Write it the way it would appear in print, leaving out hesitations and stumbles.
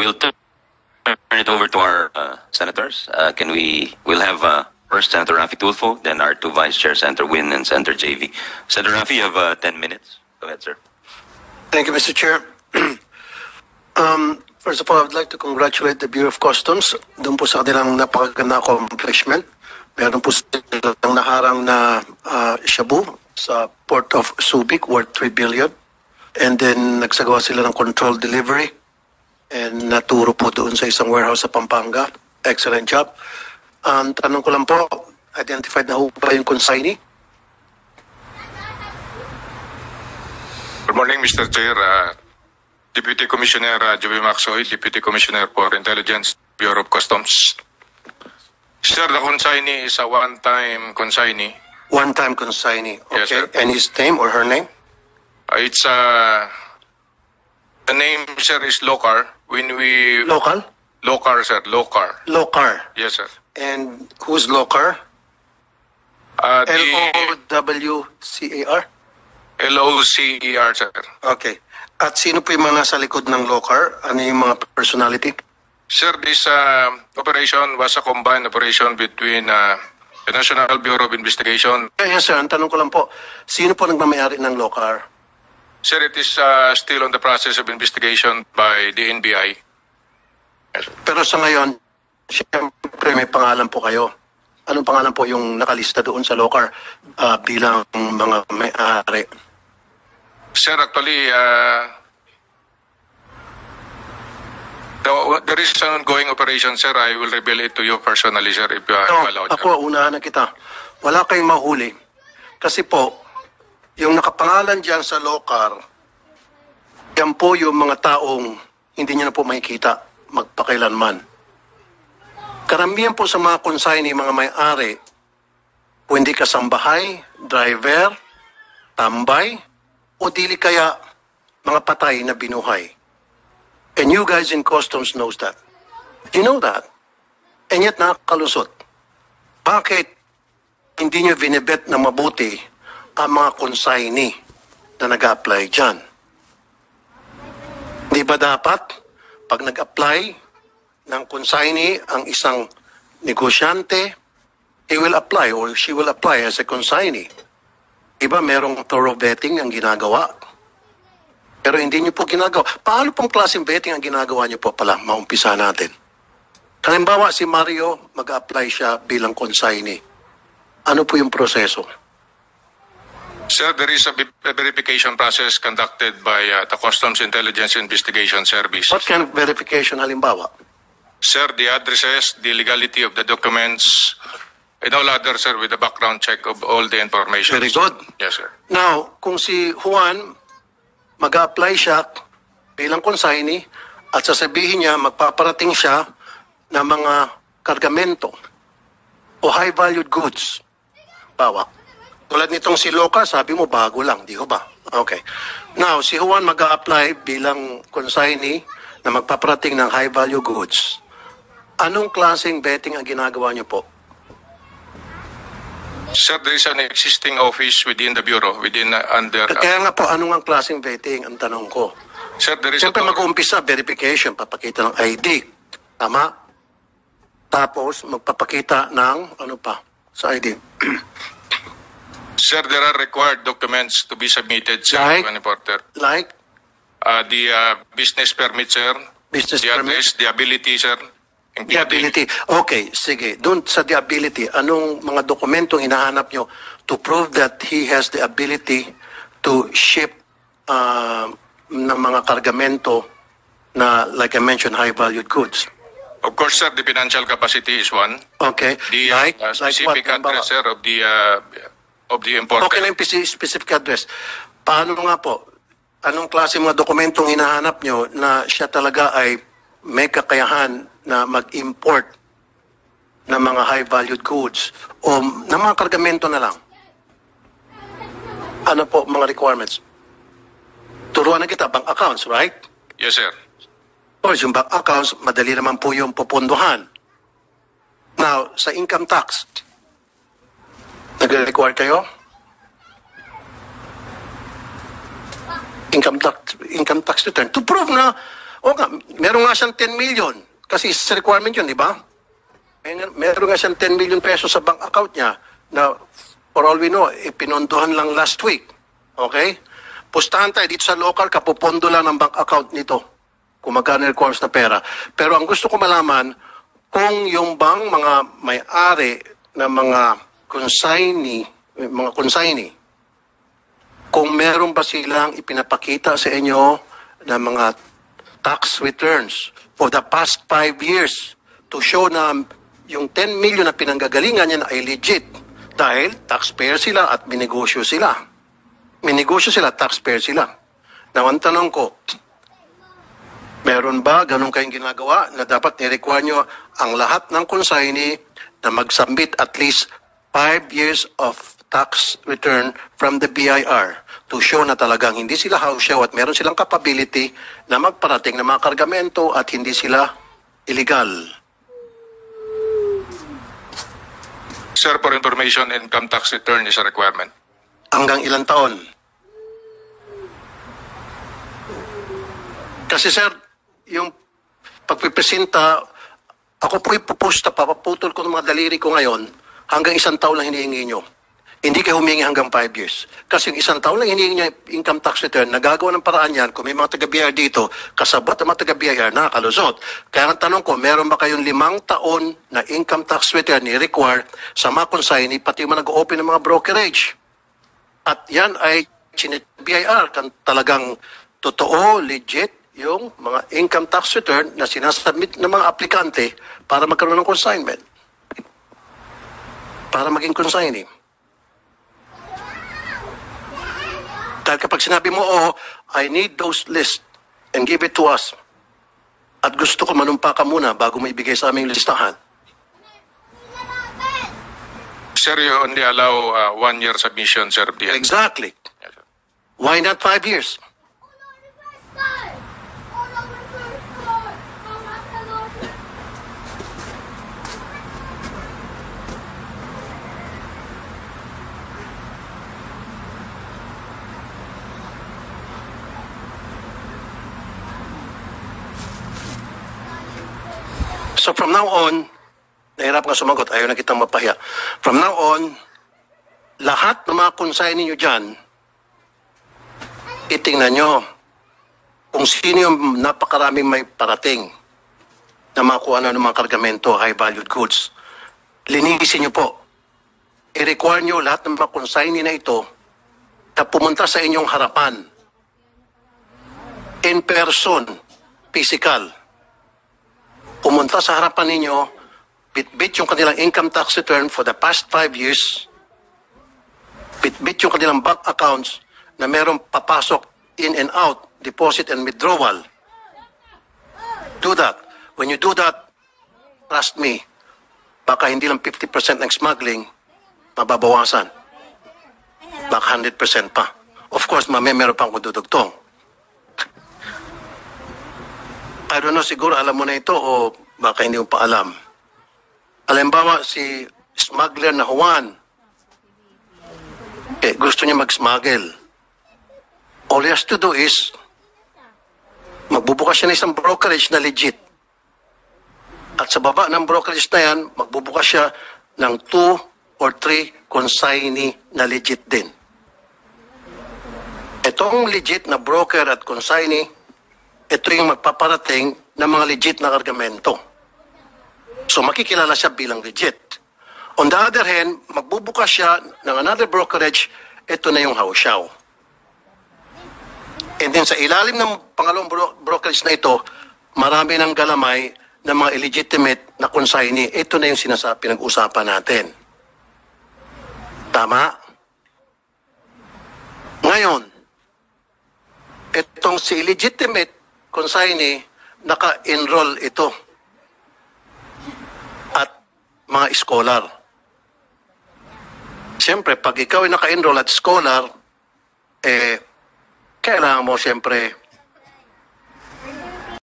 We'll turn it over to our senators. We'll have first Senator Raffy Tulfo, then our two Vice Chair, Senator Win and Senator JV. Senator Raffy, you have 10 minutes. Go ahead, sir. Thank you, Mr. Chair. First of all, I would like to congratulate the Bureau of Customs doon po sa kanilang napakaganda accomplishment. Meron po silang naharang na shabu sa Port of Subic worth 3 billion. And then nagsagawa sila ng controlled delivery and naturo po doon sa isang warehouse sa Pampanga. Excellent job. Tanong ko lang po, identified na ho ba yung consignee? Good morning, Mr. Chair. Deputy Commissioner Joey Maxoy, Deputy Commissioner for Intelligence, Bureau of Customs. Sir, the consignee is a one-time consignee. One-time consignee. Okay. Yes, sir. And his name or her name? It's the name, sir, is Locar. When we Local? Locar, sir, Locar. Locar. Yes, sir. And who's Locar? The L-O-W-C-A-R? LOCER, sir. Okay. At sino po yung mga nasa likod ng Locar? Ano yung mga personality? Sir, this operation was a combined operation between the National Bureau of Investigation. Yes, sir. Ang tanong ko lang po, sino po nagmamayari ng Locar? Sir, it is still on the process of investigation by the NBI. Yes, sir. Pero sa ngayon, siyempre may pangalan po kayo. Anong pangalan po yung nakalista doon sa Locar bilang mga may-ari? Sir, actually, there is an ongoing operation, sir. I will reveal it to you personally, sir, if you are allowed. Ako, unahan na kita. Wala kayong mahuli. Kasi po, yung nakapangalan dyan sa Locar, yan po yung mga taong hindi nyo na po makikita magpakailanman. Karamihan po sa mga consignee, mga may-ari, kung hindi kasambahay, driver, tambay, o dili kaya mga patay na binuhay. And you guys in customs knows that. You know that. And yet nakakalusot. Bakit hindi nyo vinibet na mabuti ang mga consignee na nag-apply dyan? Di ba dapat pag nag-apply ng consignee ang isang negosyante, he will apply or she will apply as a consignee. Iba merong thorough vetting ang ginagawa. Pero hindi nyo po ginagawa. Paano pong klaseng vetting ang ginagawa nyo po pala? Maumpisa natin. Halimbawa, si Mario, mag-apply siya bilang consignee. Ano po yung proseso? Sir, there is a verification process conducted by the Customs Intelligence Investigation Service. What kind of verification halimbawa? Sir, the addresses, the legality of the documents, and all other, sir, with a background check of all the information. Very good. Yes, sir. Now, kung si Juan mag-apply siya bilang consignee at sasabihin niya magpaparating siya ng mga kargamento o high-valued goods. Bawa. Tulad nitong si Loca, sabi mo bago lang, di ba? Okay. Now, si Juan mag-apply bilang consignee na magpaparating ng high-value goods. Anong klaseng betting ang ginagawa niyo po? Sir, there is an existing office within the Bureau, under... Kaya nga po, anong ang klaseng vetting ang tanong ko? Sir, there is Siyempre a... mag-uumpisa, verification, papakita ng ID. Tama? Tapos, magpapakita ng, ano pa, sa ID. Sir, there are required documents to be submitted, sir, Like? to an importer. Like, The business permit, sir. business The permit, address, the ability, sir. the ability. Okay, sige. Doon sa the ability, anong mga dokumentong hinahanap nyo to prove that he has the ability to ship ng mga kargamento na, like I mentioned, high-valued goods? Of course, sir, the financial capacity is one. Okay. The specific address, sir, of the importer. Okay na yung specific address. Paano nga po? Anong klase mga dokumentong hinahanap nyo na siya talaga ay may kakayahan na mag-import ng mga high-valued goods o ng mga kargamento na lang? Ano po mga requirements? Turuan na kita, bank accounts, right? Yes, sir. Of course, yung bank accounts, madali naman po yung pupunduhan. Now, sa income tax, nag-require kayo? Income tax return. To prove na O nga, meron nga siyang 10 million. Kasi sa requirement yun, di ba? Meron nga siyang 10 million pesos sa bank account niya na for all we know, ipinondohan lang last week. Okay? Pustahan tayo dito sa local, kapupondo lang ng bank account nito kung magkano requires na pera. Pero ang gusto ko malaman, kung yung bang mga may-ari na mga consignee, kung meron ba silang ipinapakita sa inyo na mga tax returns for the past 5 years to show na yung 10 million na pinanggagalingan niya ay legit dahil taxpayer sila at minegosyo sila. Minegosyo sila, taxpayer sila. Now, ang tanong ko, meron ba ganun kayong ginagawa na dapat ni-require nyo ang lahat ng consignee na mag-submit at least 5 years of tax return from the BIR to show na talagang hindi sila house show at meron silang capability na magparating ng mga kargamento at hindi sila illegal. Sir, for information, income tax return is a requirement. Hanggang ilang taon? Kasi sir, yung pagpipresenta, ako po ipupusta, papaputol ko ng mga daliri ko ngayon, hanggang 1 taon lang hinihingi nyo. Hindi kayo humingi hanggang 5 years. Kasi yung 1 taon lang hinihingi nyo income tax return, nagagawa ng paraan yan, kung may mga taga-BIR dito, kasabot ang mga taga-BIR, nakakalusot. Kaya ang tanong ko, meron ba kayong 5 taon na income tax return ni-require sa mga consignee, pati yung mga nag-open ng mga brokerage? At yan ay BIR, kan talagang totoo, legit, yung mga income tax return na sinasubmit ng mga aplikante para magkaroon ng consignment. Para maging consignee. Dahil kapag sinabi mo, oh, I need those lists and give it to us. At gusto ko manumpa ka muna bago mo ibigay sa aming listahan. Sir, you only allow 1 year submission, sir. Exactly. Why not 5 years? So from now on, nahirap nga sumagot, ayaw na kitang mapahiya. From now on, lahat ng mga consignee nyo dyan, itingnan nyo kung sino yung napakaraming may parating na makuha na ng mga kargamento, high-valued goods. Linisin nyo po. I-require nyo lahat ng mga consignee na ito na pumunta sa inyong harapan. In person, physical. Pumunta sa harapan ninyo, bit-bit yung kanilang income tax return for the past 5 years, bit-bit yung kanilang bank accounts na merong papasok in and out, deposit and withdrawal. Do that. When you do that, trust me, baka hindi lang 50% ng smuggling, mababawasan. Baka 100% pa. Of course, meron pang kududugtong. I don't know, siguro alam mo na ito o baka hindi mo pa alam. Halimbawa, si smuggler na Juan, gusto niya mag-smuggle. All he has to do is, magbubukas siya ng isang brokerage na legit. At sa baba ng brokerage na yan, magbubukas siya ng 2 or 3 consignee na legit din. Itong legit na broker at consignee, ito yung magpaparating ng mga legit na kargamento. So makikilala siya bilang legit. On the other hand, magbubukas siya ng another brokerage, ito na yung hausyaw. And then sa ilalim ng pangalawang brokerage na ito, marami ng galamay ng mga illegitimate na consignee. Ito na yung pinag-usapan natin. Tama? Ngayon, itong si illegitimate consignee, naka-enroll ito at mga scholar. Siyempre, pag ikaw ay naka-enroll at scholar, kailangan mo siyempre